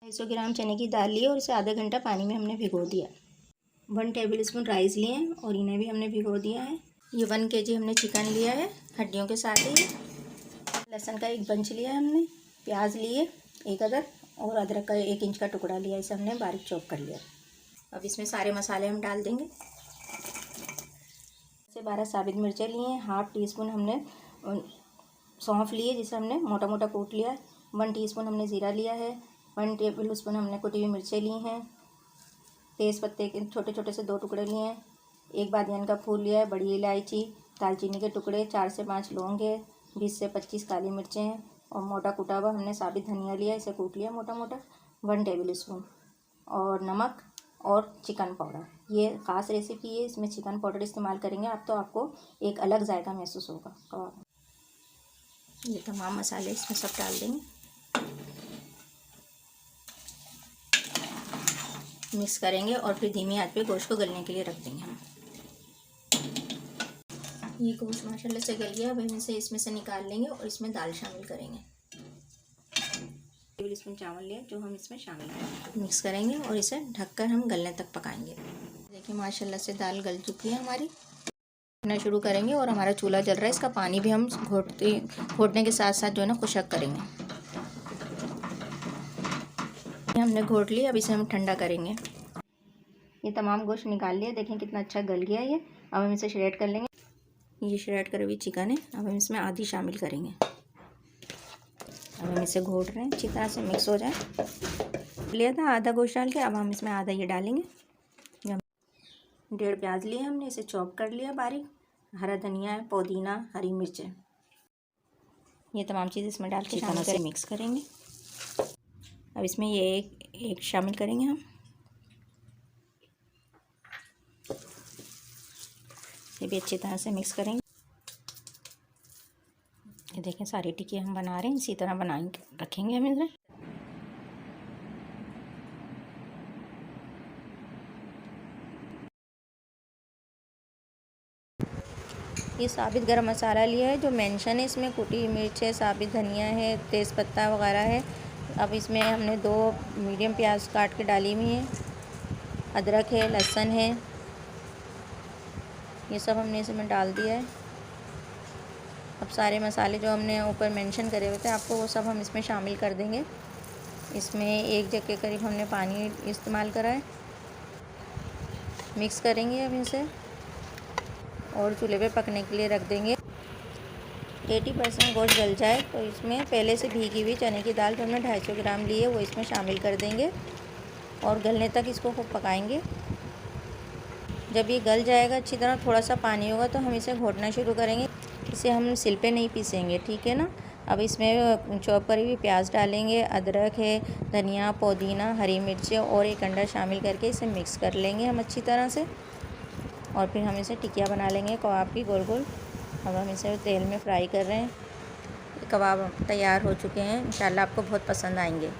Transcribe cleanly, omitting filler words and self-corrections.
250 ग्राम चने की दाल ली और इसे आधा घंटा पानी में हमने भिगो दिया। 1 टेबल स्पून राइस लिए हैं और इन्हें भी हमने भिगो दिया है। ये 1 kg हमने चिकन लिया है हड्डियों के साथ ही। लहसुन का 1 बंच लिया है हमने। प्याज लिए 1 अदर और अदरक का 1 इंच का टुकड़ा लिया, इसे हमने बारीक चॉप कर लिया। अब इसमें सारे मसाले हम डाल देंगे। 12 साबित मिर्चें लिए हैं। हाफ टी स्पून हमने सौंफ लिए जिसे हमने मोटा मोटा कूट लिया। 1 टीस्पून हमने ज़ीरा लिया है। 1 टेबल स्पून हमने कुटी हुई मिर्चें ली हैं। तेज़ पत्ते के छोटे छोटे से 2 टुकड़े लिए हैं। 1 बादियान का फूल लिया है। बड़ी इलायची, दालचीनी के टुकड़े, 4 से 5 लौंग है, 20 से 25 काली मिर्चें हैं और मोटा कूटा हुआ हमने साबित धनिया लिया, इसे कूट लिया मोटा मोटा। 1 टेबल स्पून और नमक और चिकन पाउडर। ये ख़ास रेसिपी है, इसमें चिकन पाउडर इस्तेमाल करेंगे आप तो आपको एक अलग जायका महसूस होगा कबाब। ये तमाम मसाले इसमें सब डाल देंगे, मिक्स करेंगे और फिर धीमी आंच पे गोश्त को गलने के लिए रख देंगे हम। ये गोश्त माशाल्लाह से गल गया। अब हम इसे इसमें से निकाल लेंगे और इसमें दाल शामिल करेंगे। टेबल स्पून चावल लिया जो हम इसमें शामिल करेंगे, मिक्स करेंगे और इसे ढककर हम गलने तक पकाएंगे। देखिए माशाल्लाह से दाल गल चुकी है हमारी। भुनना शुरू करेंगे और हमारा चूल्हा जल रहा है। इसका पानी भी हम घोटने के साथ साथ जो है ना खुशक करेंगे। हमने घोट लिया, अब इसे हम ठंडा करेंगे। ये तमाम गोश्त निकाल लिया, देखें कितना अच्छा गल गया ये। अब हम इसे श्रेड कर लेंगे। ये श्रेड करे हुई चिकन है, अब हम इसमें आधी शामिल करेंगे। अब हम इसे घोट रहे हैं, अच्छी तरह से मिक्स हो जाए। लिया था आधा गोश्त डाल के, अब हम इसमें आधा ये डालेंगे। 1.5 प्याज लिए हमने, इसे चॉप कर लिया बारीक। हरा धनिया है, पुदीना, हरी मिर्चें, ये तमाम चीज़ इसमें डाल के शामिल से मिक्स करेंगे। अब इसमें ये एक शामिल करेंगे हम। ये भी अच्छी तरह से मिक्स करेंगे। ये देखें सारी टिक्की हम बना रहे हैं, इसी तरह बनाएंगे, रखेंगे हम इसे। ये साबित गरम मसाला लिया है जो मेंशन है, इसमें कुटी मिर्च है, साबित धनिया है, तेज़पत्ता वगैरह है। अब इसमें हमने 2 मीडियम प्याज काट के डाली हुई हैं, अदरक है, लहसुन है, ये सब हमने इसमें डाल दिया है। अब सारे मसाले जो हमने ऊपर मेंशन करे हुए थे आपको, वो सब हम इसमें शामिल कर देंगे। इसमें 1 जग के करीब हमने पानी इस्तेमाल करा है। मिक्स करेंगे अब इसे और चूल्हे पे पकने के लिए रख देंगे। 80% गोश्त गल जाए तो इसमें पहले से भीगी हुई चने की दाल जो हमने 250 ग्राम ली है वो इसमें शामिल कर देंगे और गलने तक इसको खूब पकाएंगे। जब ये गल जाएगा अच्छी तरह, थोड़ा सा पानी होगा तो हम इसे घोटना शुरू करेंगे। इसे हम सिल पे नहीं पीसेंगे, ठीक है ना। अब इसमें चॉप करी हुई प्याज डालेंगे, अदरक है, धनिया, पुदीना, हरी मिर्चें और 1 अंडा शामिल करके इसे मिक्स कर लेंगे हम अच्छी तरह से। और फिर हम इसे टिकिया बना लेंगे कबाब की गोल गोल। अब हम इसे तेल में फ्राई कर रहे हैं। कबाब तैयार हो चुके हैं, इंशाल्लाह आपको बहुत पसंद आएंगे।